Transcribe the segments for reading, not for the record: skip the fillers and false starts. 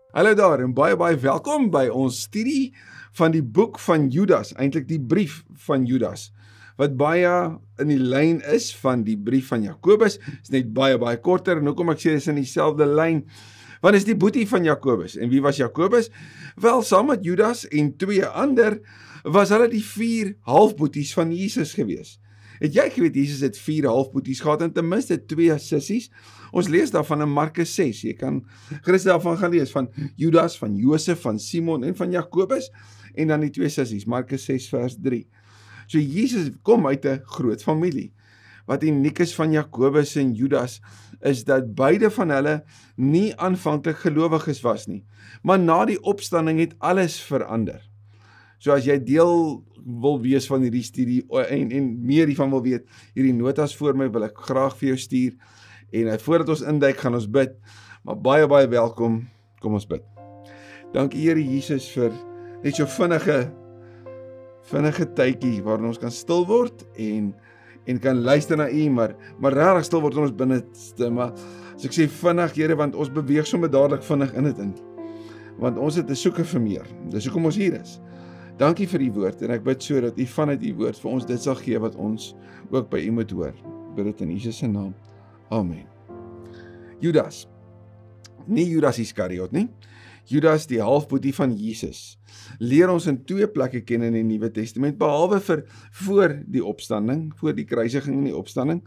Hallo daar en baie welkom by ons studie van die boek van Judas, eintlik die brief van Judas, wat baie in die lyn is van die brief van Jakobus, is net baie korter, en hoekom ek sê dis in dieselfde lyn, want is die boetie van Jakobus, en wie was Jakobus? Wel, saam met Judas en 2 ander, was hulle die 4 halfboeties van Jesus gewees. Het jy geweet, Jesus het 4 halfboeties gehad, en ten minste 2 sissies? Ons lees daarvan in Markus 6, jy kan gerus daarvan gaan lees, van Judas, van Josef, van Simon en van Jakobus, en dan die 2 sissies, Markus 6 vers 3. So Jesus kom uit 'n groot familie. Wat uniek is van Jakobus en Judas, is dat beide van hulle nie aanvanklik gelowiges was nie, maar na die opstanding het alles verander. So as jy deel wil wees van hierdie studie en meer hiervan wil weet, hierdie notas voor my wil ek graag vir jou stuur, en voordat ons induik gaan ons bid, maar baie welkom, kom ons bid. Dankie Here Jesus vir net so vinnige tydjie waarin ons kan stil word en kan luister na U, maar regtig stil word in ons binneste, maar as ek sê vinnig Here, want ons beweeg sommer dadelik vinnig in dit in, want ons het 'n soeke vir meer, dis hoekom ons hier is. Dankie vir die woord, en ek bid so dat U vanuit die woord vir ons dit sal gee wat ons ook by U moet hoor. Bid dit in Jesus se naam. Amen. Judas, nie Judas Iskariot nie, Judas die halfboetie van Jesus, leer ons in 2 plekke ken in die Nuwe Testament, behalwe vir voor die opstanding, voor die kruisiging en die opstanding,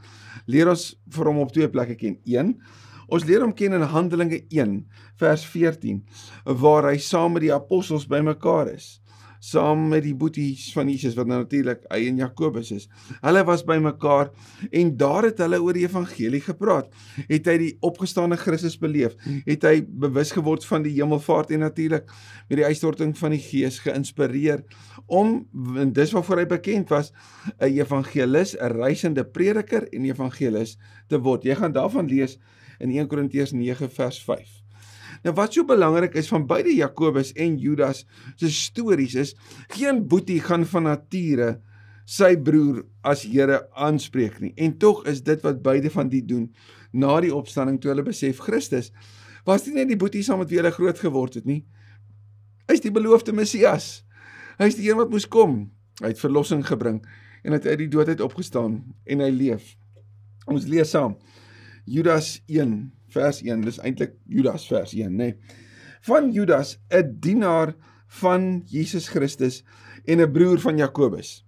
leer ons vir hom op 2 plekke ken. 1, ons leer hom ken in Handelinge 1, vers 14, waar hy saam met die apostels bymekaar is, saam met die boeties van Jesus, wat natuurlik hy en Jakobus is. Hulle was bymekaar, en daar het hulle oor die evangelie gepraat. Het hy die opgestane Christus beleef, het hy bewus geword van die hemelvaart, en natuurlik met die uitstorting van die Gees geïnspireer, en dis waarvoor hy bekend was, 'n evangelis, 'n reisende prediker en evangelis te word. Jy gaan daarvan lees in 1 Korintiërs 9 vers 5. Nou wat so belangrik is van beide Jakobus en Judas se stories is, geen boetie gaan van nature sy broer as Here aanspreek nie. En tog is dit wat beide van die doen, na die opstanding toe hulle besef Christus, was nie net die boetie saam met wie hulle groot geword het nie. Hy is die beloofde Messias. Hy is die een wat moes kom. Hy het verlossing gebring, en het uit die dood uit opgestaan, en hy leef. Ons lees saam, Judas 1, vers 1, dis eintlik Judas vers 1, nee. Van Judas, 'n dienaar van Jesus Christus en 'n broer van Jakobus.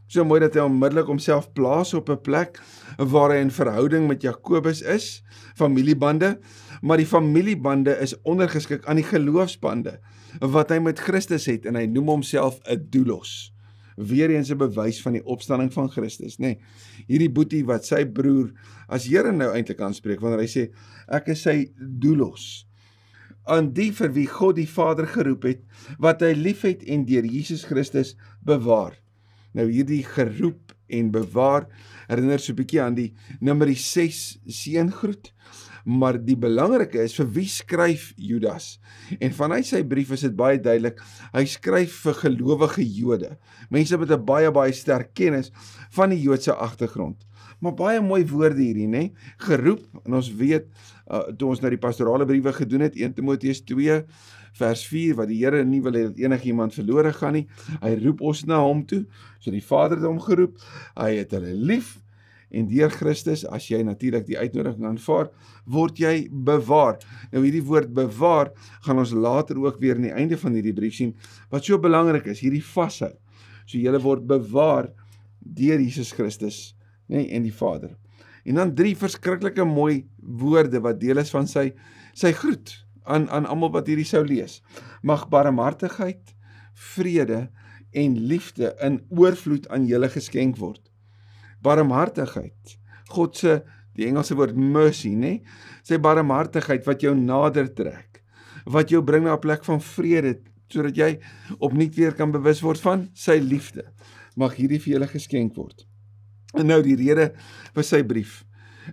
So mooi dat hy onmiddellik homself plaas op 'n plek waar hy in verhouding met Jakobus is, familiebande, maar die familiebande is ondergeskik aan die geloofsbande wat hy met Christus het, en hy noem homself 'n doulos. Weereens 'n bewys van die opstanding van Christus, nee. Hierdie boetie wat sy broer as Here nou eintlik aanspreek, wanneer hy sê, ek is sy doulos. Aan die vir wie God die Vader geroep het, wat hy lief het en deur Jesus Christus bewaar. Nou hierdie geroep en bewaar, herinner so 'n bietjie aan die Numeri 6 seëngroet, maar die belangrike is, vir wie skryf Judas? En vanuit sy brief is dit baie duidelik, hy skryf vir gelowige Jode, mense met 'n baie sterk kennis van die Joodse agtergrond. Maar baie mooi woorde hierdie, né? Geroep, en ons weet, toe ons nou die pastorale briewe gedoen het, 1 Timoteus 2, vers 4, wat die Here nie wil hê dat enigiemand verlore gaan nie, hy roep ons na hom toe, so die Vader het hom geroep, hy het hulle lief, en deur Christus, as jy natuurlik die uitnodiging aanvaar, word jy bewaar. Nou hierdie woord bewaar, gaan ons later ook weer in die einde van hierdie brief sien, wat so belangrik is, hierdie vashou. So julle word bewaar deur Jesus Christus, nee, en die Vader. En dan 3 verskriklike mooi woorde, wat deel is van sy groet, aan almal wat hierdie sou lees. Mag barmhartigheid, vrede en liefde in oorvloed aan julle geskenk word. Barmhartigheid, God se, die Engelse woord mercy, né? Sy barmhartigheid wat jou nader trek, wat jou bring na 'n plek van vrede, sodat jy opnuut weer kan bewus word van sy liefde. Mag hierdie vir julle geskenk word. En nou die rede vir sy brief.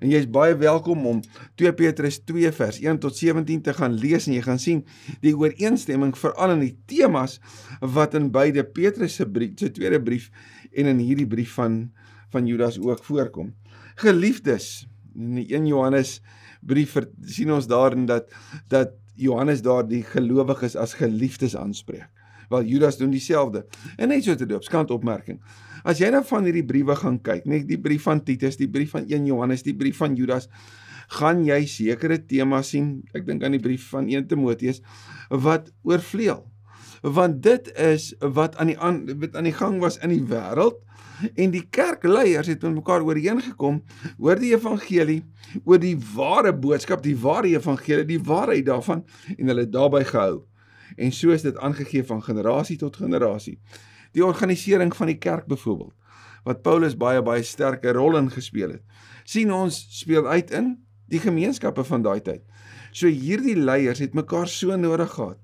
En jy is baie welkom om 2 Petrus 2 vers 1 tot 17 te gaan lees, en jy gaan sien die ooreenstemming veral in die temas wat in beide Petrus se tweede brief en in hierdie brief van Judas ook voorkom. Geliefdes, in die 1 Johannes brief sien ons daarin dat Johannes daar die gelowiges as geliefdes aanspreek. Wel, Judas doen dieselfde. En net so te doop, skant opmerking. As jy nou van hierdie briewe gaan kyk, net die brief van Titus, die brief van 1 Johannes, die brief van Judas, gaan jy sekere temas sien, ek dink aan die brief van 1 Timoteus, wat oorvleuel. Want dit is wat aan die gang was in die wêreld, en die kerkleiers het met mekaar ooreengekom oor die evangelie, oor die ware boodskap, die ware evangelie, die waarheid daarvan, en hulle daarby gehou. En so is dit aangegee van generasie tot generasie. Die organisering van die kerk byvoorbeeld, wat Paulus baie sterke rol in gespeel het, sien ons speel uit in die gemeenskappe van daai tyd. So hierdie leiers het mekaar so nodig gehad.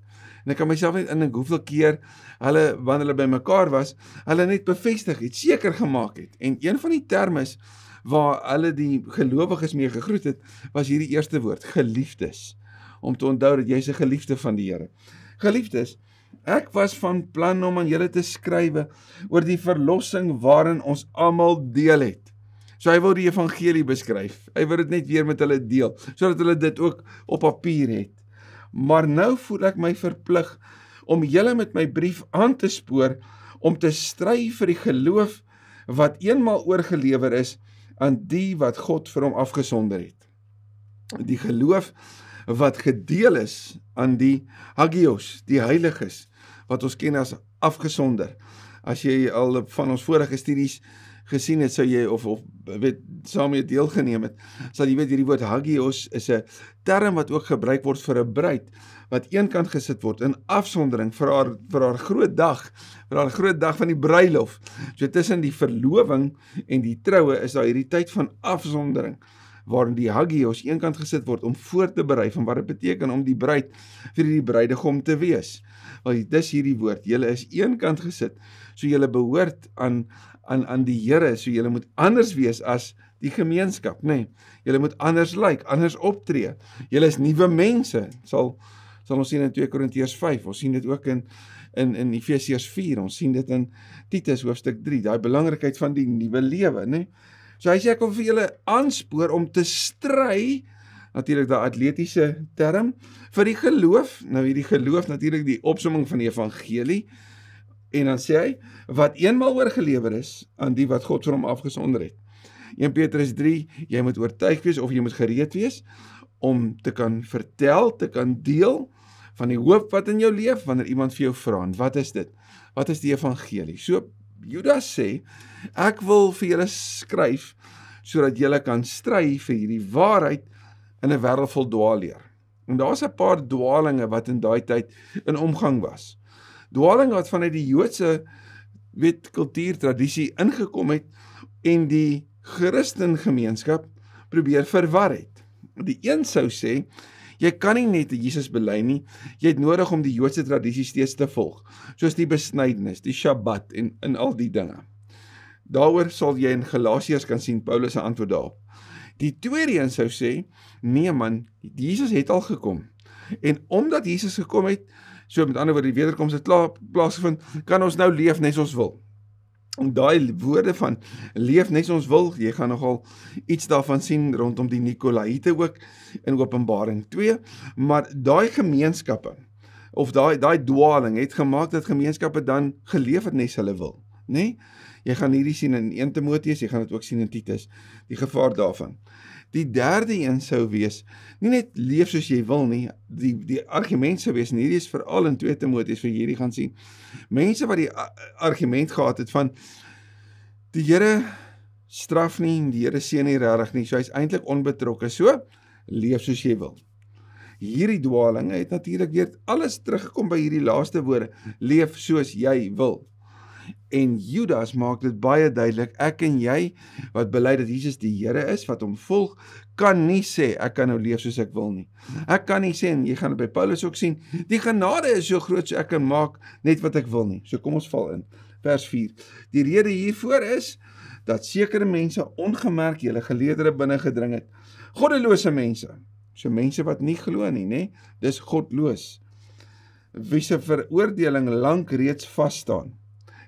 En ek kan myself net indink hoeveel keer hulle, wanneer hulle by mekaar was, hulle net bevestig het, seker gemaak het. En een van die termes waar hulle die gelowiges mee gegroet het, was hierdie eerste woord, geliefdes. Om te onthou dat jy is 'n geliefde van die Here. Geliefdes, ek was van plan om aan julle te skrywe oor die verlossing waarin ons almal deel het. So hy wil die evangelie beskryf. Hy wil dit net weer met hulle deel, sodat hulle dit ook op papier het. Maar nou voel ek my verplig om julle met my brief aan te spoor om te stry vir die geloof wat eenmaal oorgelewer is aan die wat God vir hom afgesonder het. Die geloof wat gedeel is aan die hagios, die heiliges, wat ons ken as afgesonder. As jy al van ons vorige studies gesien het, sou jy, of weet, saam mee deelgeneem het, sal jy weet, hierdie woord hagios is 'n term wat ook gebruik word vir 'n bruid, wat eenkant gesit word in afsondering vir haar groot dag van die bruilof. So tussen die verloving en die troue is daar hierdie tyd van afsondering, waarin die hagios eenkant gesit word om voor te berei van wat dit beteken om die bruid vir die bruidegom te wees. Want dis hierdie woord, julle is eenkant gesit, so julle behoort aan die Here, so julle moet anders wees as die gemeenskap, nee. Julle moet anders lyk, anders optree. Julle is nuwe mense, sal ons sien in 2 Korintiërs 5, ons sien dit ook in Efesiërs 4, ons sien dit in Titus hoofstuk 3, daai belangrikheid van die nuwe lewe, nee. So hy sê ek wil vir julle aanspoor om te stry, natuurlik daai atletiese term, vir die geloof, nou hierdie geloof natuurlik die opsomming van die evangelie, en dan sê hy, wat eenmaal oorgelewer is aan die wat God vir hom afgesonder het. 1 Petrus 3, jy moet oortuig wees of jy moet gereed wees om te kan vertel, te kan deel van die hoop wat in jou leef wanneer iemand vir jou vra. Wat is dit? Wat is die evangelie? So Judas sê, ek wil vir julle skryf sodat julle kan stry vir hierdie waarheid in 'n wêreld vol dwaalleer. En daar's 'n paar dwaalinge wat in daai tyd in omgang was. Dwaalinge wat vanuit die Joodse kultuur, tradisie ingekom het en die Christengemeenskap probeer verwar het. Die een sou sê, jy kan nie net Jesus bely nie, jy het nodig om die Joodse tradisie steeds te volg, soos die besnydenis, die Shabbat en al die dinge. Daaroor sal jy in Galasiërs kan sien Paulus se antwoord daarop. Die tweede een sou sê, nee man, Jesus het al gekom. En omdat Jesus gekom het, so met ander woorde die wederkoms het klaar plaasgevind, kan ons nou leef net soos ons wil. En daai woorde van leef net soos ons wil, jy gaan nogal iets daarvan sien rondom die Nikolaïte ook in Openbaring 2, maar daai gemeenskappe of daai dwaling het gemaak dat gemeenskappe dan geleef het net soos hulle wil, nê? Jy gaan hierdie sien in 1 Timoteus, jy gaan dit ook sien in Titus, die gevaar daarvan. Die derde een sou wees, nie net leef soos jy wil nie, die argument sou wees, en hierdie is veral in 2 Timoteus vir hierdie gaan sien, mense wat die argument gehad het van, die Here straf nie, die Here seën nie regtig nie, so hy is eintlik onbetrokke, so, leef soos jy wil. Hierdie dwalinge het natuurlik weer alles teruggekom by hierdie laaste woorde, leef soos jy wil. En Judas maak dit baie duidelik, ek en jy, wat bely dat Jesus die Here is, wat hom volg, kan nie sê, ek kan nou leef soos ek wil nie. Ek kan nie sê, en jy gaan het by Paulus ook sien, die genade is so groot, so ek kan maak net wat ek wil nie. So kom ons val in, vers 4. Die rede hiervoor is, dat sekere mense ongemerk julle geleerdere binne gedring het. Goddelose mense, so mense wat nie glo nie, né? Dis godloos. Wie se veroordeling lank reeds vasstaan.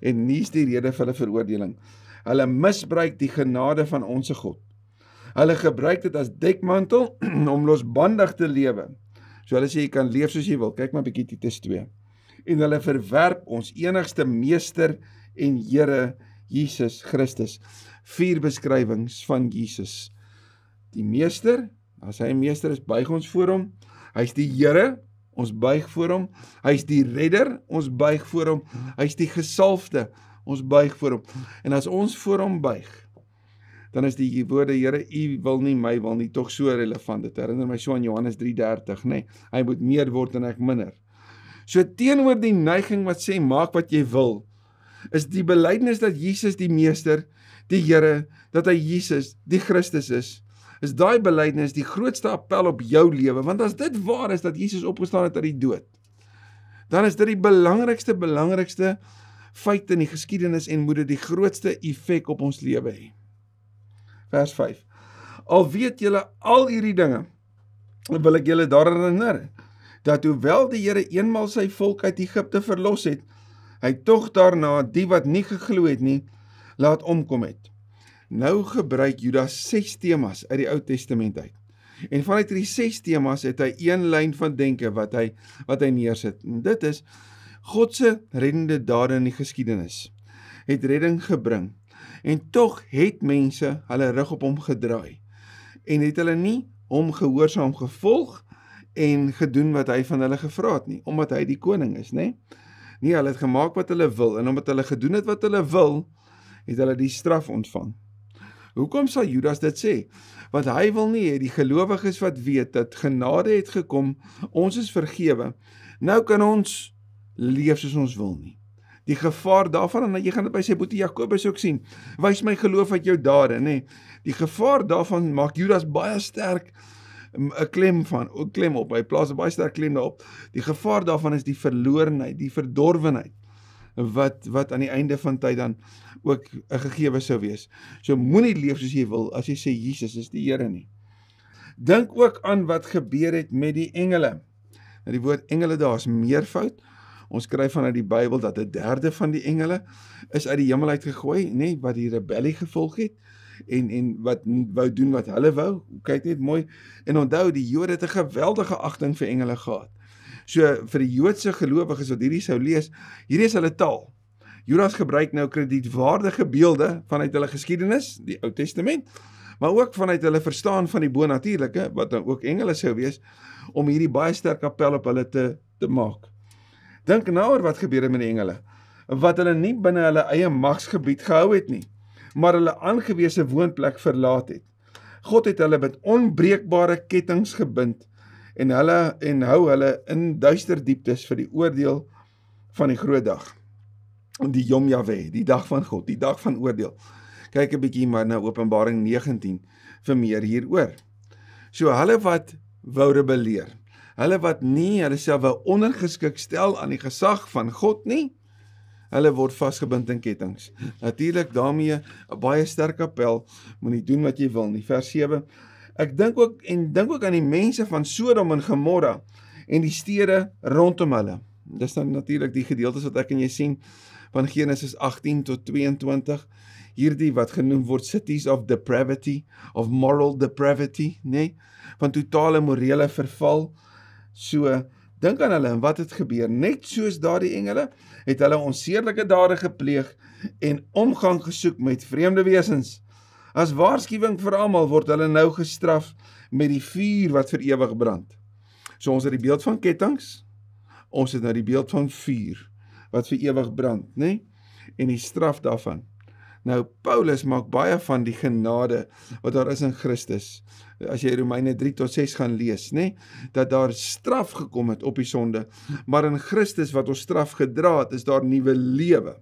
En nie is die rede vir hulle veroordeling. Hulle misbruik die genade van onsse God. Hulle gebruik dit as dekmantel om losbandig te lewe, So hulle sê, jy kan leef soos jy wil, kyk maar bietjie Titus 2. En hulle verwerp ons enigste meester en Here Jesus Christus. 4 beskrywings van Jesus. Die meester, as hy meester is, buig ons voor hom. Hy is die Here, ons buig voor hom. Hy is die redder, ons buig voor hom. Hy is die gesalfde, ons buig voor hom. En as ons voor hom buig, dan is die woorde, Here, U wil nie, my wil nie, tog so relevant. Dit herinner my so aan Johannes 3:30, nee. Hy moet meer word en ek minder. So teenoor die neiging wat sê, maak wat jy wil, is die belydenis dat Jesus die meester, die Here, dat hy Jesus, die Christus is daai belydenis die grootste appel op jou lewe, want as dit waar is dat Jesus opgestaan het uit die dood, dan is dit die belangrikste feit in die geskiedenis en moet dit die grootste effek op ons lewe hê. Vers 5. Al weet julle al hierdie dinge, wil ek julle daaraan herinner, dat hoewel die Here eenmaal sy volk uit Egipte verlos het, hy tog daarna die wat nie geglo het nie, laat omkom het. Nou gebruik Judas 6 temas uit die Ou Testament uit. En vanuit die 6 temas het hy een lyn van denke wat hy neersit. En dit is, God se reddende dade in die geskiedenis het redding gebring. En tog het mense hulle rug op hom gedraai. En het hulle nie hom gehoorsaam gevolg en gedoen wat hy van hulle gevra het nie, omdat hy die koning is, né? Nee, hulle het gemaak wat hulle wil, en omdat hulle gedoen het wat hulle wil, het hulle die straf ontvang. Hoekom sal Judas dit sê? Want hy wil nie hê die gelowiges wat weet dat genade het gekom, ons is vergewe, nou kan ons leef soos ons wil nie. Die gevaar daarvan, en jy gaan dit by sy boetie Jakobus ook sien, wys my geloof uit jou dade, nee. Die gevaar daarvan maak Judas baie sterk 'n klem op, hy plaas 'n baie sterk klem daarop. Die gevaar daarvan is die verlorenheid, die verdorwenheid, wat aan die einde van tyd dan ook 'n gegewe sou wees. So moenie leef soos jy wil, as jy sê Jesus is die Here nie. Dink ook aan wat gebeur het met die engele. Nou die woord engele daar is meervoud. Ons skryf vanuit die Bybel dat 1/3 van die engele is uit die hemel uitgegooi, nee, wat die rebellie gevolg het, en wat wou doen wat hulle wou. Kyk net mooi, en onthou, die Jode het 'n geweldige agting vir engele gehad. So vir die Joodse gelowiges wat hierdie sou lees, hierdie is hulle taal. Judas gebruik nou kredietwaardige beelde vanuit hulle geskiedenis, die Ou Testament, maar ook vanuit hulle verstaan van die bonatuurlike, wat dan ook engele sou wees, om hierdie baie sterk appel op hulle te maak. Dink nou oor wat gebeur het met die engele, wat hulle nie binne hulle eie magsgebied gehou het nie, maar hulle aangewese woonplek verlaat het. God het hulle met onbreekbare kettinge gebind en hou hulle in duister dieptes vir die oordeel van die groot dag. Die Yom Yahweh, die dag van God, die dag van oordeel. Kyk 'n bietjie maar na Openbaring 19 vir meer hieroor. So hulle wat wou rebelleer, hulle wat nie hulle self wou ondergeskik stel aan die gesag van God nie, hulle word vasgebind in kettinge. Natuurlik daarmee 'n baie sterk appel, moenie doen wat jy wil nie. Vers 7. Ek dink ook aan die mense van Sodom en Gomorra en die stede rondom hulle. Dis dan natuurlik die gedeeltes wat ek en jy sien van Genesis 18 tot 22. Hierdie wat genoem word cities of depravity, of moral depravity, nee, van totale morele verval. So, dink aan hulle en wat het gebeur. Net soos daardie engele het hulle onseerlike dade gepleeg en omgang gesoek met vreemde wesens. As waarskuwing vir almal word hulle nou gestraf met die vuur wat vir ewig brand. So ons het die beeld van kettinge, ons het nou die beeld van vuur wat vir ewig brand, né? En die straf daarvan. Nou Paulus maak baie van die genade wat daar is in Christus. As jy Romeine 3 tot 6 gaan lees, né? Dat daar straf gekom het op die sonde, maar in Christus wat ons straf gedra het, is daar nuwe lewe.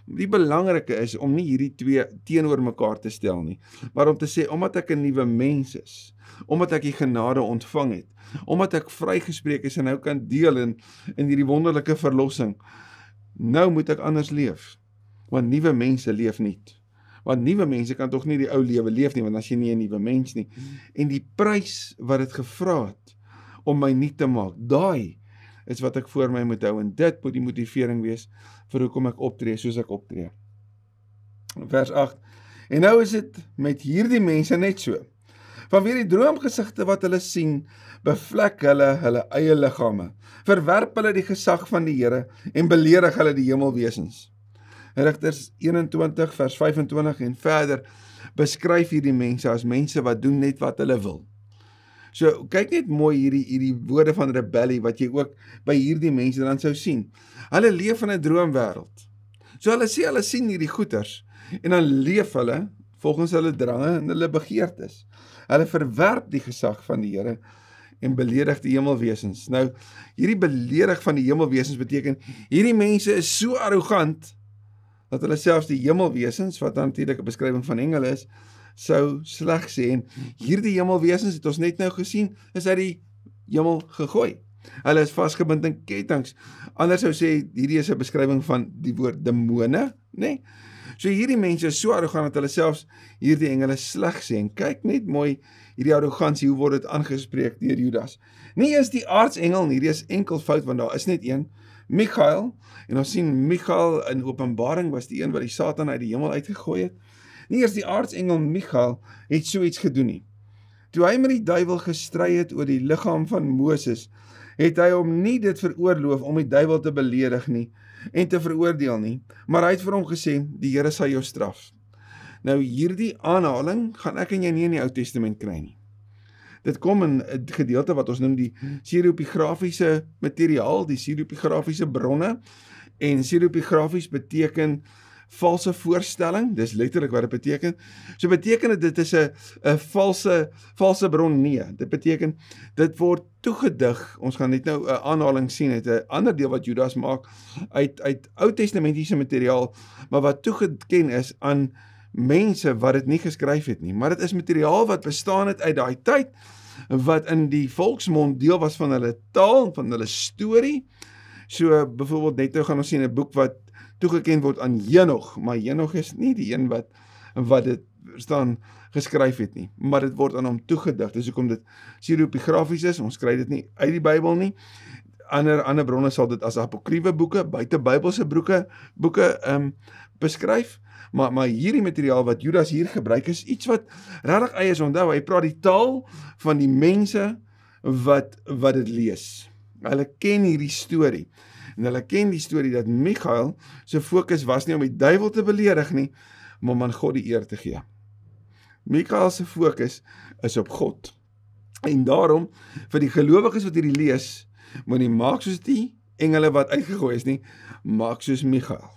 Die belangrike is om nie hierdie twee teenoor mekaar te stel nie, maar om te sê, omdat ek 'n nuwe mens is, omdat ek die genade ontvang het, omdat ek vrygespreek is en nou kan deel in hierdie wonderlike verlossing, nou moet ek anders leef, want nuwe mense leef nie. Want nuwe mense kan tog nie die ou lewe leef nie, want as jy nie 'n nuwe mens nie. En die prys wat dit gevra het om my nuut te maak, daai is wat ek voor my moet hou, en dit moet die motivering wees vir hoekom ek optree soos ek optree. Vers 8. En nou is dit met hierdie mense net so. Vanweer die droomgesigte wat hulle sien, bevlek hulle eie liggame. Verwerp hulle die gesag van die Here en beledig hulle die hemelwesens. Rigters 21 vers 25 en verder beskryf hierdie mense as mense wat doen net wat hulle wil. So kyk net mooi hierdie woorde van rebellie wat jy ook by hierdie mense dan sou sien. Hulle leef in 'n droomwêreld. So hulle sê hulle sien hierdie goeters en dan leef hulle volgens hulle drange en hulle begeertes. Hulle verwerp die gesag van die Here en beledig die hemelwesens. Nou, hierdie beledig van die hemelwesens beteken, hierdie mense is so arrogant, dat hulle selfs die hemelwesens, wat dan natuurlik 'n beskrywing van engele is, sou sleg sê, en hierdie hemelwesens het ons net nou gesien, is uit die hemel gegooi. Hulle is vasgebind in kettinge. Anders sou sê, hierdie is 'n beskrywing van die woord demone, né? So hierdie mense is so arrogant dat hulle selfs hierdie engele sleg sê, en kyk net mooi hierdie arrogansie, hoe word dit aangespreek deur Judas. Nie is die aartsengel, hierdie is enkel fout, want daar is net een, Michael, en ons sien Michael in Openbaring was die een wat die Satan uit die hemel uitgegooi het. Nie eers die aartsengel Michael het so iets gedoen nie. Toe hy met die duiwel gestry het oor die liggaam van Moses, het hy hom nie dit veroorloof om die duiwel te beledig nie en te veroordeel nie, maar hy het vir hom gesê, die Here sal jou straf. Nou hierdie aanhaling gaan ek en jy nie in die Ou Testament kry nie. Dit kom in 'n gedeelte wat ons noem die stereografiese materiaal, die stereografiese bronne, en stereografies beteken valse voorstelling, dis letterlik wat dit beteken. So beteken dit is 'n valse bron? Nee, dit beteken, dit word toegedig, ons gaan net nou 'n aanhaling sien, het 'n ander deel wat Judas maak, uit Ou-testamentiese materiaal, maar wat toegeken is aan mense wat dit nie geskryf het nie, maar dit is materiaal wat bestaan het uit daai tyd, wat in die volksmond deel was van hulle taal, van hulle storie. So byvoorbeeld net nou gaan ons sien 'n boek wat toegeken word aan Henog, maar Henog is nie die een wat dit staan geskryf het nie, maar dit word aan hom toegedig, dis hoekom dit stereografies is, ons kry dit nie uit die Bybel nie. Ander bronne sal dit as apokriewe boeke, buite Bybelse boeke beskryf, maar hierdie materiaal wat Judas hier gebruik is iets wat regtig eie is. Onthou, hy praat die taal van die mense wat dit lees. Hulle ken hierdie storie, en hulle ken die storie dat Michael se fokus was nie om die duiwel te beledig nie, maar om aan God die eer te gee. Michael se fokus is op God, en daarom, vir die gelowiges wat hierdie lees, moet nie maak soos die engele wat uitgegooi is nie, maak soos Michael.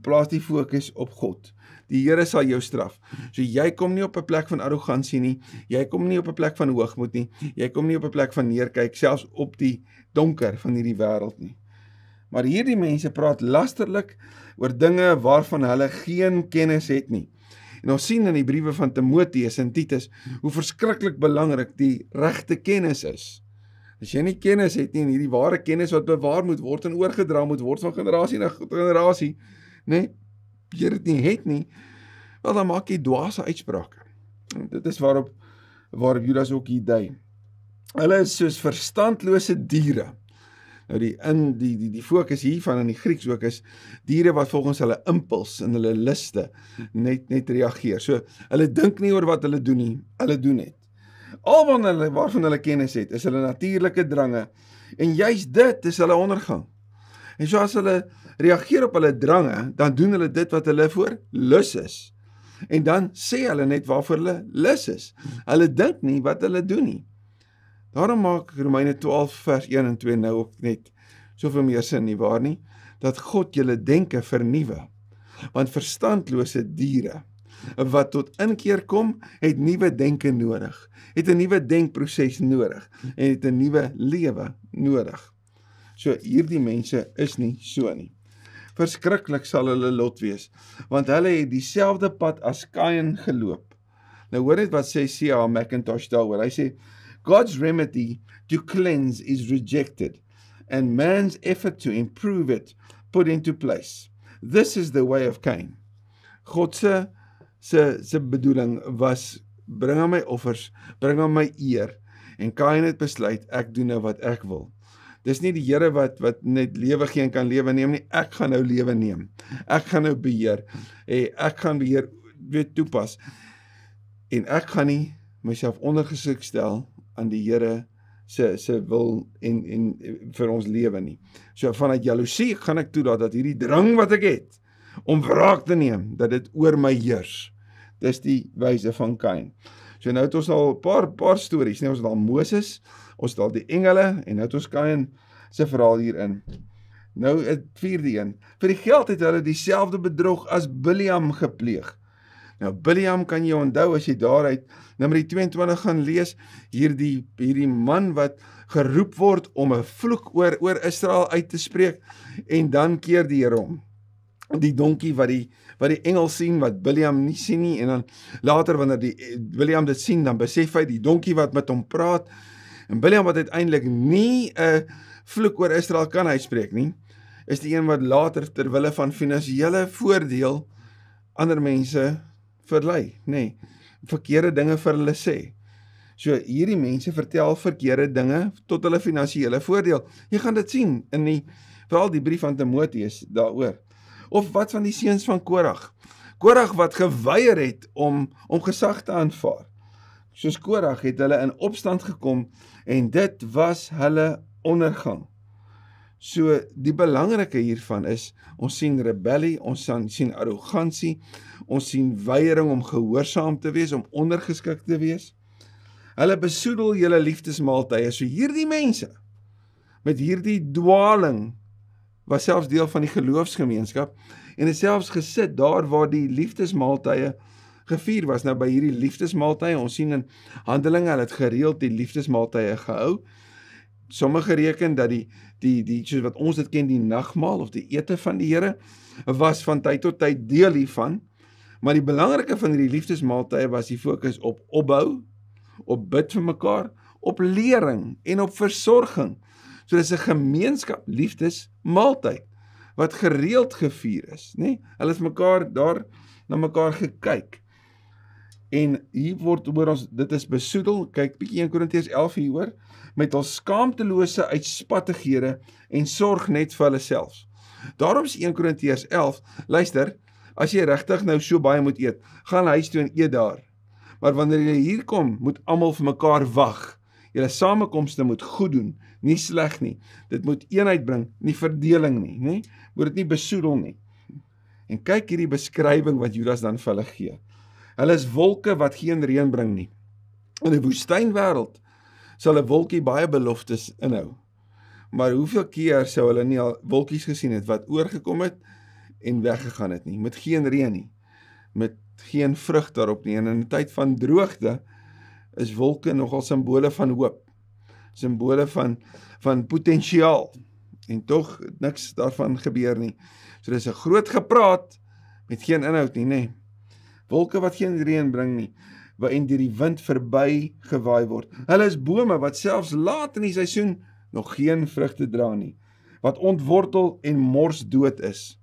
Plaas die fokus op God. Die Here sal jou straf. So jy kom nie op 'n plek van arrogansie nie, jy kom nie op 'n plek van hoogmoed nie, jy kom nie op 'n plek van neerkyk, selfs op die donker van hierdie wêreld nie. Maar hierdie mense praat lasterlik oor dinge waarvan hulle geen kennis het nie. En ons sien in die briewe van Timoteus en Titus, hoe verskriklik belangrik die regte kennis is. As jy nie kennis het nie, en hierdie ware kennis wat bewaar moet word en oorgedra moet word van generasie na generasie, nee, jy dit nie het nie, wel dan maak jy dwaase uitsprake. En dit is waarop Judas ook hier dui. Hulle is soos verstandlose diere. Nou die fokus hiervan in die Grieks ook is diere wat volgens hulle impuls en hulle liste net reageer. So hulle dink nie oor wat hulle doen nie, hulle doen net. Al waarvan hulle kennis het, is hulle natuurlike drange, en juist dit is hulle ondergang. En so as hulle reageer op hulle drange, dan doen hulle dit wat hulle voor lus is. En dan sê hulle net waarvoor hulle lus is. Hulle dink nie wat hulle doen nie. Daarom maak Romeine 12 vers 1 en 2 nou ook net soveel meer sin, nie waar nie? Dat God julle denke vernuwe. Want verstandlose diere wat tot inkeer kom, het nuwe denke nodig, het 'n nuwe denkproses nodig, en het 'n nuwe lewe nodig. So hierdie mense is nie so nie. Verskriklik sal hulle lot wees, want hulle het dieselfde pad as Kain geloop. Nou hoor net wat sê C.A. McIntosh daaroor. Hy sê, God's remedy to cleanse is rejected, and man's effort to improve it put into place. This is the way of Cain. God se bedoeling was, bring aan my offers, bring aan my eer, en Kain het besluit, ek doen nou wat ek wil. Dis nie die Here wat net lewe gee en kan lewe neem nie, ek gaan nou lewe neem, ek gaan nou beheer, ek gaan beheer toepas, en ek gaan nie myself ondergeskik stel aan die Here se wil en vir ons lewe nie. So vanuit jaloesie gaan ek toelaat dat hierdie drang wat ek het om wraak te neem, dat dit oor my heers. Dis die wyse van Kain. So nou het ons al 'n paar stories, nee, ons het al Moses, ons het al die engele en nou het ons Kain se verhaal hierin. Nou het vierde een. Vir die geld het hulle dieselfde bedrog as Bileam gepleeg. Nou Bileam kan jy onthou as jy daaruit Numeri 22 gaan lees, hierdie man wat geroep word om 'n vloek oor Israel uit te spreek en dan keer die Here om. Die donkie wat die engel sien wat Bileam nie sien nie en dan later wanneer Bileam dit sien dan besef hy die donkie wat met hom praat en Bileam wat uiteindelik nie 'n vloek oor Israel kan uitspreek nie, is die een wat later ter wille van finansiële voordeel ander mense verlei, nee, verkeerde dinge vir hulle sê. So hierdie mense vertel verkeerde dinge tot hulle finansiële voordeel. Jy gaan dit sien in veral die brief van Timoteus daaroor. Of wat van die seuns van Korag? Korag wat geweier het om gesag te aanvaar. Soos Korag het hulle in opstand gekom en dit was hulle ondergang. So die belangrike hiervan is, ons sien rebellie, ons sien arrogansie, ons sien weiering om gehoorsaam te wees, om ondergeskik te wees. Hulle besoedel julle liefdesmaaltye, so hierdie mense, met hierdie dwaling, was selfs deel van die geloofsgemeenskap, en het selfs gesit daar waar die liefdesmaaltye gevier was. Nou by hierdie liefdesmaaltye, ons sien in Handelinge, hulle het gereeld die liefdesmaaltye gehou. Sommige reken dat soos wat ons dit ken, die nagmaal of die ete van die Here, was van tyd tot tyd deel hiervan, maar die belangrike van die liefdesmaaltye was die fokus op opbou, op bid vir mekaar, op lering en op versorging. So dis 'n gemeenskap, liefdesmaaltyd, wat gereeld gevier is, nee? Hulle het mekaar daar na mekaar gekyk. En hier word oor ons, dit is besoedel, kyk bietjie 1 Korintiërs 11 hier hoor, met al skaamtelose uitspattighede en sorg net vir hulle self. Daarom is 1 Korintiërs 11, luister, as jy regtig nou so baie moet eet, gaan huis toe en eet daar. Maar wanneer jy hier kom, moet almal vir mekaar wag. Julle samekomste moet goed doen, nie sleg nie. Dit moet eenheid bring, nie verdeling nie, nee? Moet dit nie besoedel nie. En kyk hierdie beskrywing wat Judas dan vir hulle gee. Hulle is wolke wat geen reën bring nie. In 'n woestynwêreld sal 'n wolkie baie beloftes inhou. Maar hoeveel keer sou hulle nie al wolkies gesien het wat oorgekom het en weggegaan het nie, met geen reën nie, met geen vrug daarop nie. En in 'n tyd van droogte is wolke nogal simbole van hoop, simbole van potensiaal, en tog niks daarvan gebeur nie. So dis 'n groot gepraat met geen inhoud nie, nee. Wolke wat geen reën bring nie, en deur die wind verby gewaai word. Hulle is bome wat selfs laat in die seisoen nog geen vrugte dra nie, wat ontwortel en morsdood is.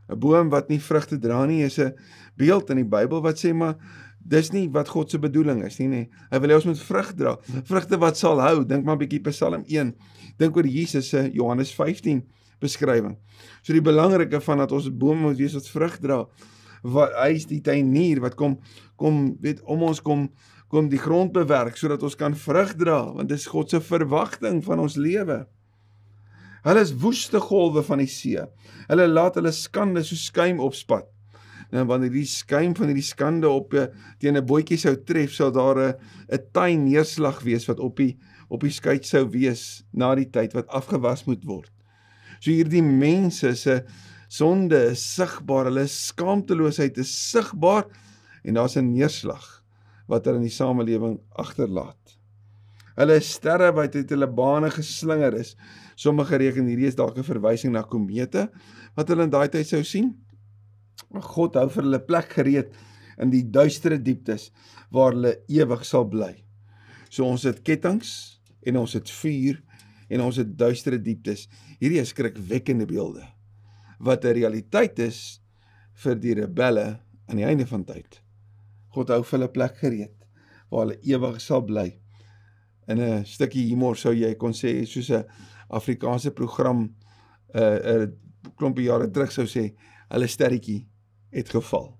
'n Boom wat nie vrugte dra nie is 'n beeld in die Bybel wat sê maar dis nie wat God se bedoeling is nie, nee. Hy wil hê ons moet vrug dra, vrugte wat sal hou. Dink maar 'n bietjie Psalm 1, dink oor Jesus se Johannes 15 beskrywing. So die belangrike van dat ons bome moet wees wat vrug dra. Hy is die tuinier wat kom weet om ons kom die grond bewerk sodat ons kan vrug dra, want dit is God se verwagting van ons lewe. Hulle is woeste golwe van die see. Hulle laat hulle skande so skuim opspat. En wanneer die skuim van hierdie skande teen 'n bootjie sou tref, sal daar 'n taai neerslag wees wat op die skei sou wees na die tyd wat afgewas moet word. So hierdie mense se sonde is sigbaar, hulle skaamteloosheid is sigbaar en daar's 'n neerslag wat hulle in die samelewing agterlaat. Hulle is sterre wat uit hulle bane geslinger is. Sommige reken hierdie is dalk 'n verwysing na komete wat hulle in daai tyd sou sien. Maar God hou vir hulle plek gereed in die duistere dieptes waar hulle ewig sal bly. So ons het kettinge en ons het vuur en ons het duistere dieptes. Hierdie is skrikwekkende beelde wat 'n realiteit is vir die rebelle aan die einde van tyd. God hou vir hulle plek gereed waar hulle ewig sal bly. In 'n stukkie humor sou jy kon sê, soos 'n Afrikaanse program 'n klompie jare terug sou sê, hulle sterretjie het geval.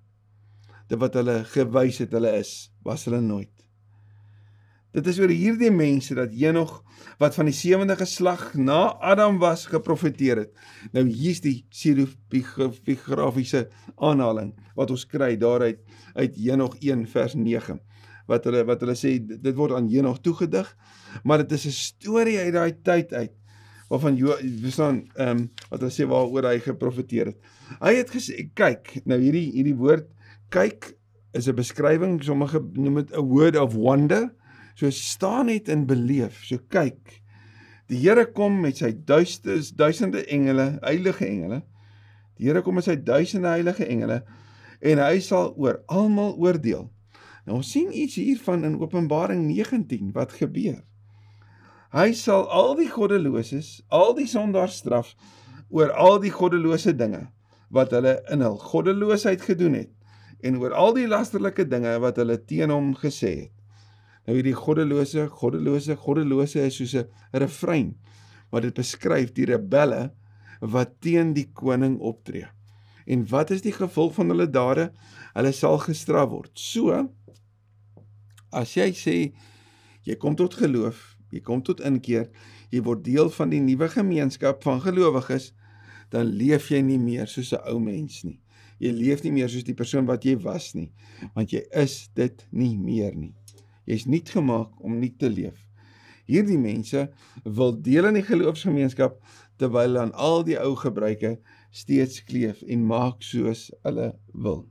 Dit wat hulle gewys het hulle is, was hulle nooit. Dit is oor hierdie mense dat Henog, wat van die 7de geslag na Adam was, geprofeteer het. Nou hier's die pseudepigrafiese aanhaling wat ons kry daaruit uit Henog 1 vers 9. Wat hulle sê, dit word aan Henog toegedig, maar dit is 'n storie uit daai tyd uit, waarvan wat hulle sê waaroor hy geprofeteer het. Hy het gesê, kyk, nou hierdie woord, kyk, is 'n beskrywing, sommige noem dit 'n word of wonder, so staan net en beleef, so kyk, die Here kom met sy duisende engele, heilige engele, die Here kom met sy duisende heilige engele, en hy sal oor almal oordeel. Nou ons sien iets hiervan in Openbaring 19, wat gebeur. Hy sal al die goddeloses, al die sondaars straf, oor al die goddelose dinge, wat hulle in hul goddeloosheid gedoen het, en oor al die lasterlike dinge, wat hulle teen hom gesê het. Nou hierdie goddelose is soos 'n refrein, wat dit beskryf die rebelle, wat teen die koning optree. En wat is die gevolg van hulle dade? Hulle sal gestraf word. So, as jy sê, jy kom tot geloof, jy kom tot inkeer, jy word deel van die nuwe gemeenskap van gelowiges, dan leef jy nie meer soos 'n ou mens nie. Jy leef nie meer soos die persoon wat jy was nie, want jy is dit nie meer nie. Jy is niet gemaak om nie te leef. Hierdie mense wil deel in die geloofsgemeenskap, terwyl hulle aan al die ou gebruike steeds kleef en maak soos hulle wil.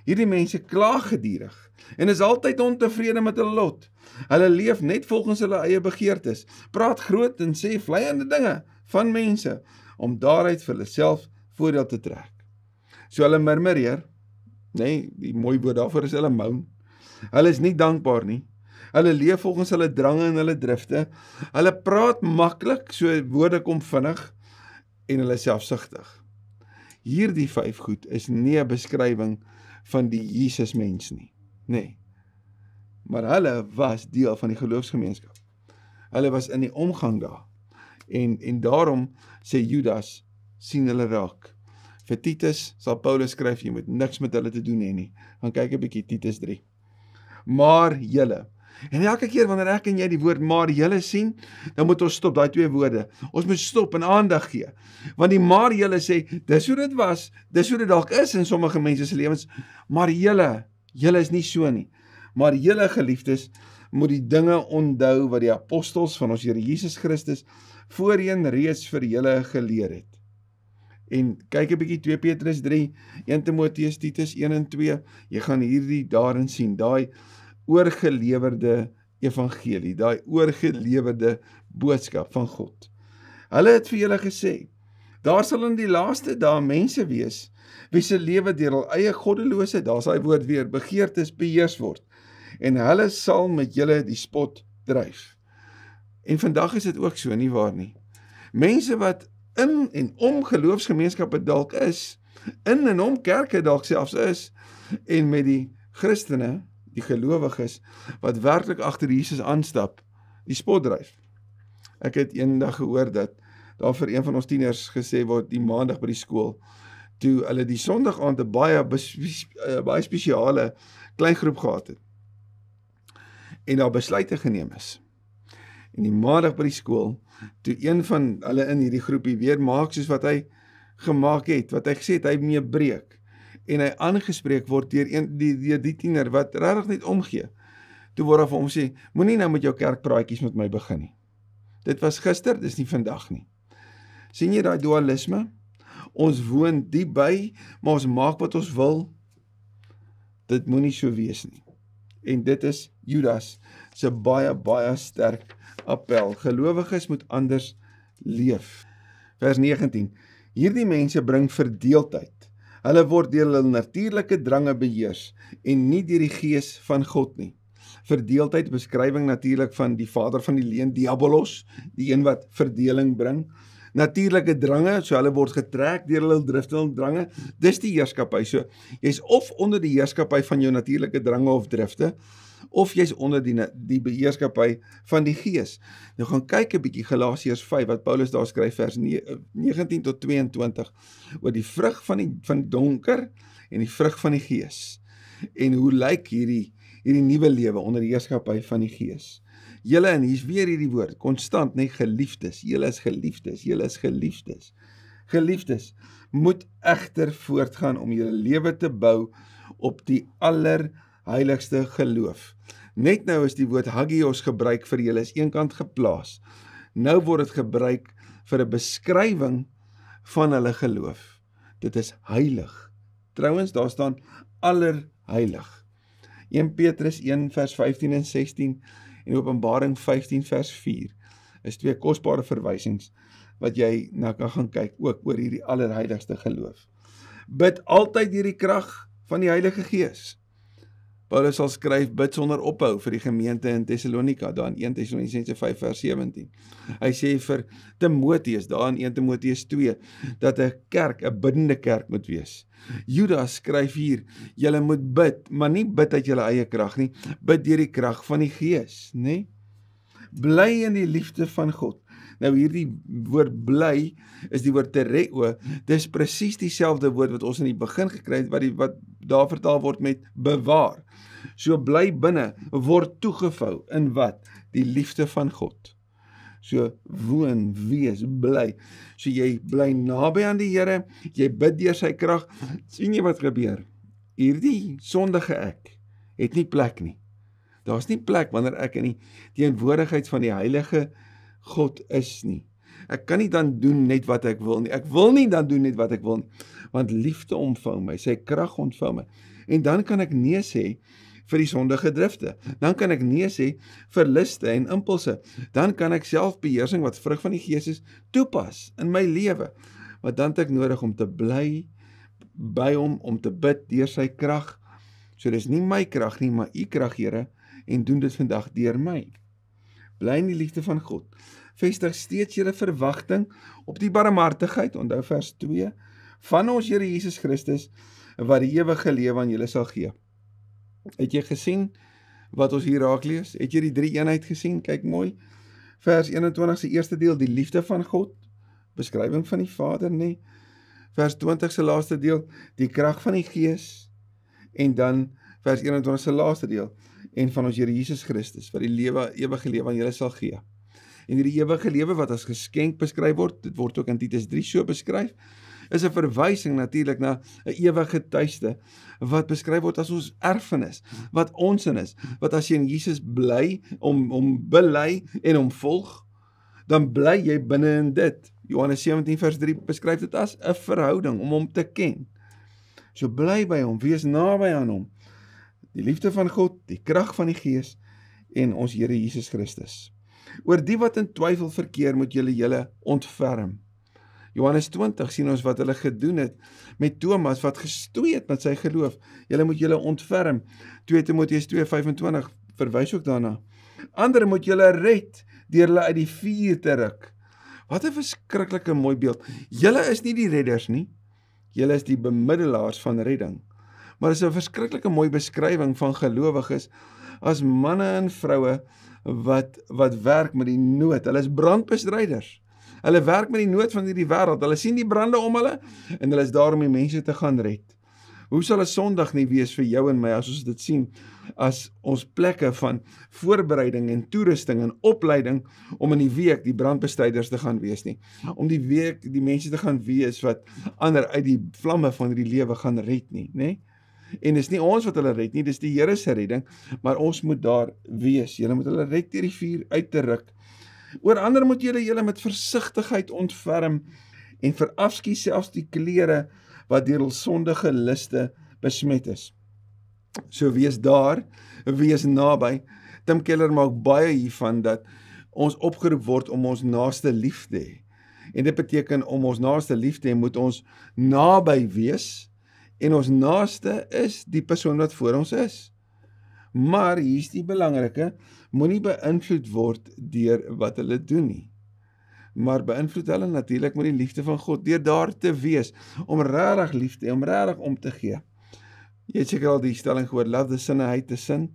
Hierdie mense kla gedurig en is altyd ontevrede met hulle lot. Hulle leef net volgens hulle eie begeertes, praat groot en sê vleiende dinge van mense, om daaruit vir hulle self voordeel te trek. So hulle murmureer, nee, die mooi woord daarvoor is hulle moan. Hulle is nie dankbaar nie. Hulle leef volgens hulle drange en hulle drifte. Hulle praat maklik, so woorde kom vinnig, en hulle is selfsugtig. Hierdie 5 goed is nie 'n beskrywing van die Jesus mens nie. Nee. Maar hulle was deel van die geloofsgemeenskap. Hulle was in die omgang daar. En daarom sê Judas, sien hulle raak. Vir Titus sal Paulus skryf, jy moet niks met hulle te doen hê nie. Gaan kyk 'n bietjie Titus 3. Maar julle. En elke keer wanneer ek en jy die woord maar julle sien, dan moet ons stop, daai 2 woorde. Ons moet stop en aandag gee. Want die maar julle sê, dis hoe dit was, dis hoe dit dalk is in sommige mense se lewens, maar julle is nie so nie. Maar julle geliefdes, moet die dinge onthou wat die apostels van ons Here Jesus Christus voorheen reeds vir julle geleer het. En kyk 'n bietjie 2 Petrus 3, 1 Timoteus, Titus 1 en 2, jy gaan hierdie daarin sien, daai oorgelewerde evangelie, daai oorgelewerde boodskap van God. Hulle het vir julle gesê, daar sal in die laaste dae mense wees, wie se lewe deur hul eie goddelose, daar's daai woord weer, begeertes beheers word, en hulle sal met julle die spot dryf. En vandag is dit ook so, nie waar nie. Mense wat in en om geloofsgemeenskappe dalk is, in en om kerke dalk selfs is, en met die Christene, die gelowiges, wat werklik agter Jesus aanstap, die spot dryf. Ek het eendag gehoor dat daar vir een van ons tieners gesê word, die maandag by die skool, toe hulle die sondag aand 'n baie spesiale klein groep gehad het, en daar besluite geneem is. En die maandag by die skool, toe een van hulle in hierdie groepie weer maak soos wat hy gemaak het, wat hy gesê het, hy mee breek, en hy aangespreek word deur die tiener wat regtig net omgee. Toe word daar vir hom sê, moenie nou met jou kerkpraatjies met my begin nie. Dit was gister, dis nie vandag nie. Sien jy daai dualisme? Ons woon diep by, maar ons maak wat ons wil. Dit moenie so wees nie. En dit is Judas se baie sterk appel. Gelowiges moet anders leef. Vers 19. Hierdie mense bring verdeeldheid. Hulle word deur hulle natuurlike drange beheers en nie deur die gees van God nie. Verdeeldheid, beskrywing natuurlik van die vader van die leuen, Diabolos, die een wat verdeling bring. Natuurlike drange, so hulle word getrek deur hulle drifte en drange, dis die heerskappy. So, jy's of onder die heerskappy van jou natuurlike drange of drifte, of jy's onder die beheerskappy van die gees. Nou gaan kyk 'n bietjie Galasiërs 5, wat Paulus daar skryf, vers 19 tot 22, oor die vrug van die donker en die vrug van die gees. En hoe lyk hierdie hierdie nuwe lewe onder die heerskappy van die Gees. Julle, en hier's weer hierdie woord, konstant, nee, geliefdes, julle is geliefdes, julle is geliefdes. Geliefdes, moet egter voortgaan om julle lewe te bou op die allerheiligste geloof. Net nou is die woord hagios gebruik vir julle is eenkant geplaas. Nou word dit gebruik vir 'n beskrywing van hulle geloof. Dit is heilig. Trouwens, daar staan allerheilig. 1 Petrus 1 vers 15 en 16 en Openbaring 15 vers 4 is twee kosbare verwysings wat jy na kan gaan kyk, ook oor hierdie allerheiligste geloof. Bid altyd deur die krag van die Heilige Gees. Paulus sal skryf, bid sonder ophou vir die gemeente in Thessalonika, daar in 1 Thessalonicense 5 vers 17. Hy sê vir Timotheus, daar in 1 Timotheus 2, dat 'n kerk, 'n biddende kerk moet wees. Judas skryf hier, julle moet bid, maar nie bid uit julle eie krag nie, bid deur die krag van die Gees, nê? Bly in die liefde van God. Nou hierdie woord bly is die woord tereo, dis presies dieselfde woord wat ons in die begin gekry het, wat daar vertaal word met bewaar. So bly binne, word toegevou in wat? Die liefde van God. So woon, wees, bly. So jy bly naby aan die Here, jy bid deur sy krag, sien jy wat gebeur? Hierdie sondige ek het nie plek nie. Daar's nie plek wanneer ek in die teenwoordigheid van die heilige God is nie. Ek kan nie dan doen net wat ek wil nie. Ek wil nie dan doen net wat ek wil nie. Want liefde omvou my, sy krag ontvou my. En dan kan ek nee sê vir die sondige drifte. Dan kan ek nee sê vir luste en impulse. Dan kan ek selfbeheersing wat vrug van die Gees is toepas in my lewe. Maar dan het ek nodig om te bly by hom, om te bid deur sy krag. So dis nie my krag nie, maar u krag, Here, en doen dit vandag deur my. Bly in die liefde van God. Vestig steeds julle verwagting op die barmhartigheid, onthou vers 2, van ons Here Jesus Christus, wat die ewige lewe aan julle sal gee. Het jy gesien wat ons hier raak lees? Het jy die drie eenheid gesien? Kyk mooi. Vers 21 se eerste deel, die liefde van God, beskrywing van die Vader, nee. Vers 20 se laaste deel, die krag van die Gees, en dan vers 21 se laaste deel, en van ons Here Jesus Christus, wat die ewige lewe aan julle sal gee. En die ewige lewe wat as geskenk beskryf word, dit word ook in Titus 3 so beskryf, is 'n verwysing natuurlik na 'n ewige tuiste, wat beskryf word as ons erfenis, wat ons in is, wat as jy in Jesus bly, om bely en om volg, dan bly jy binne in dit. Johannes 17 vers 3 beskryf dit as 'n verhouding, om hom te ken. So bly by hom, wees naby aan hom. Die liefde van God, die krag van die Gees, en ons Here Jesus Christus. Oor die wat in twyfel verkeer, moet julle ontferm. Johannes 20 sien ons wat hulle gedoen het met Thomas, wat gestoei het met sy geloof. Julle moet julle ontferm. 2 Timotheus 2:25 verwys ook daarna. Ander moet julle red, deur hulle uit die vuur te ruk. Wat 'n verskriklike mooi beeld. Julle is nie die redders nie, julle is die bemiddelaars van redding. Maar dit is 'n verskriklike mooi beskrywing van gelowiges as manne en vroue wat werk met die nood. Hulle is brandbestryders. Hulle werk met die nood van hierdie wêreld. Hulle sien die brande om hulle en hulle is daar om die mense te gaan red. Hoe sal 'n Sondag nie wees vir jou en my as ons dit sien as ons plekke van voorbereiding en toerusting en opleiding om in die week die brandbestryders te gaan wees nie. Om die week die mense te gaan wees wat ander uit die vlamme van hierdie lewe gaan red nie, nê? En dis nie ons wat hulle red nie, dis die Here se redding, maar ons moet daar wees. Julle moet hulle red deur die vuur uit te ruk. Oor ander moet julle met versigtigheid ontferm en verafskiet selfs die klere wat deur hul sondige liste besmet is. So wees daar, wees naby. Tim Keller maak baie hiervan dat ons opgeroep word om ons naaste lief te hê. En dit beteken om ons naaste lief te hê, moet ons naby wees. En ons naaste is die persoon wat voor ons is. Maar hier's die belangrike, moenie beïnvloed word deur wat hulle doen nie. Maar beïnvloed hulle natuurlik met die liefde van God, deur daar te wees, om regtig lief te hê, om regtig om te gee. Jy het seker al die stelling gehoor, love the sinner, hate the sin.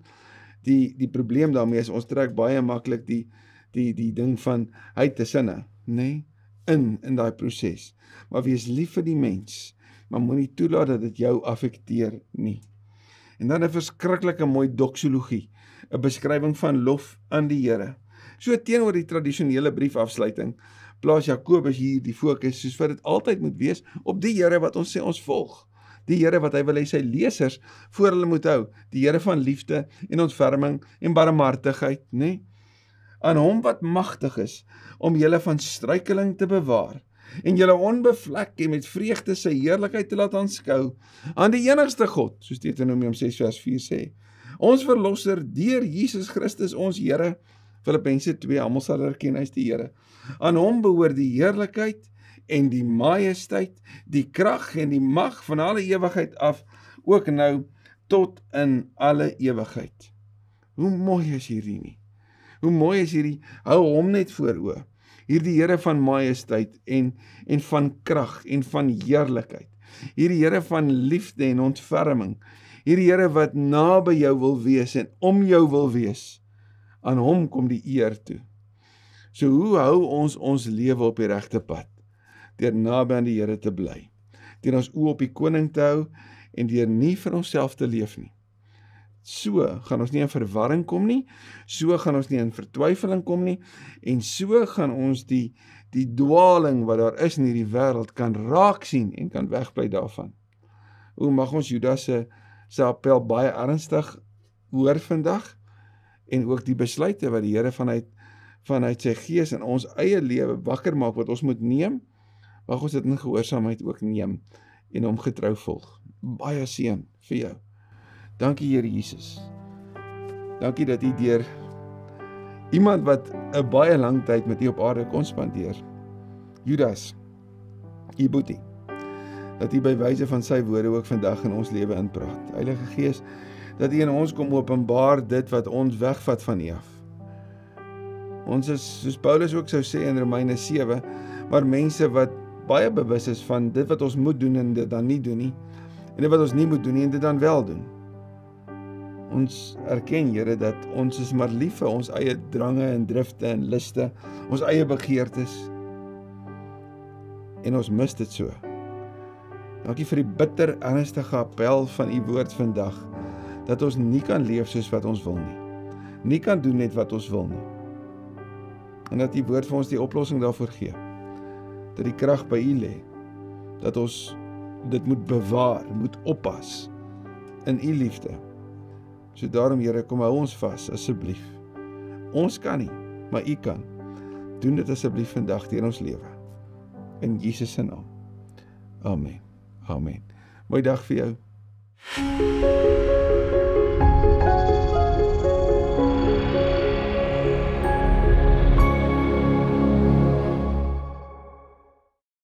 Die probleem daarmee is, ons trek baie maklik die ding van hate the sinner, nee, in daai proses. Maar wees lief vir die mens, maar moenie toelaat dat dit jou affekteer nie. En dan 'n verskriklike mooi doxologie, 'n beskrywing van lof aan die Here. So teenoor die tradisionele briefafsluiting, plaas Jakobus hier die fokus, soos wat dit altyd moet wees, op die Here wat ons sê ons volg. Die Here wat hy wil hê sy lesers voor hulle moet hou, die Here van liefde en ontferming en barmhartigheid, nê? Aan hom wat magtig is om julle van struikeling te bewaar en julle onbevlek en met vreugde sy heerlikheid te laat aanskou, aan die enigste God, soos Deuteronomium 6 vers 4 sê, ons verlosser deur Jesus Christus ons Here. Filippense 2, almal sal erken hy is die Here. Aan hom behoort die heerlikheid en die majesteit, die krag en die mag van alle ewigheid af, ook nou tot in alle ewigheid. Hoe mooi is hierdie nie? Hoe mooi is hierdie, hou hom net voor oë. Hierdie Here van majesteit en van krag en van heerlikheid. Hierdie Here van liefde en ontferming. Hierdie Here wat naby jou wil wees en om jou wil wees. Aan hom kom die eer toe. So hoe hou ons lewe op die regte pad? Deur naby aan die Here te bly. Deur ons oë op die koning te hou en deur nie vir onsself te leef nie. So gaan ons nie in verwarring kom nie, so gaan ons nie in vertwyfeling kom nie, en so gaan ons die dwaling wat daar is in hierdie wêreld kan raak sien en kan wegbly daarvan. Hoe mag ons Judas se appel baie ernstig hoor vandag, en ook die besluite wat die Here vanuit sy gees in ons eie lewe wakker maak wat ons moet neem, mag ons dit in gehoorsaamheid ook neem en hom getrou volg. Baie seën vir jou. Dankie Here Jesus. Dankie dat U deur iemand wat 'n baie lang tyd met U op aarde kon spandeer, Judas, U boetie, dat U by wyse van sy woorde ook vandag in ons lewe inpraat. Heilige Gees, dat U in ons kom openbaar dit wat ons wegvat van U af. Ons is, soos Paulus ook sou sê in Romeine 7, maar mense wat baie bewus is van dit wat ons moet doen en dit dan nie doen nie, en dit wat ons nie moet doen nie en dit dan wel doen. Ons erken, Here, dat ons is maar lief vir ons eie drange en drifte en liste, ons eie begeertes, en ons mis dit so. Dankie vir die bitter ernstige appel van U woord vandag, dat ons nie kan leef soos wat ons wil nie kan doen net wat ons wil nie, en dat U woord vir ons die oplossing daarvoor gee, dat die krag by U lê, dat ons dit moet bewaar, moet oppas in U liefde. So daarom, Here, kom hou ons vas, asseblief. Ons kan nie, maar U kan. Doen dit asseblief vandag deur ons lewe. In Jesus se naam. Amen. Amen. Mooi dag vir jou.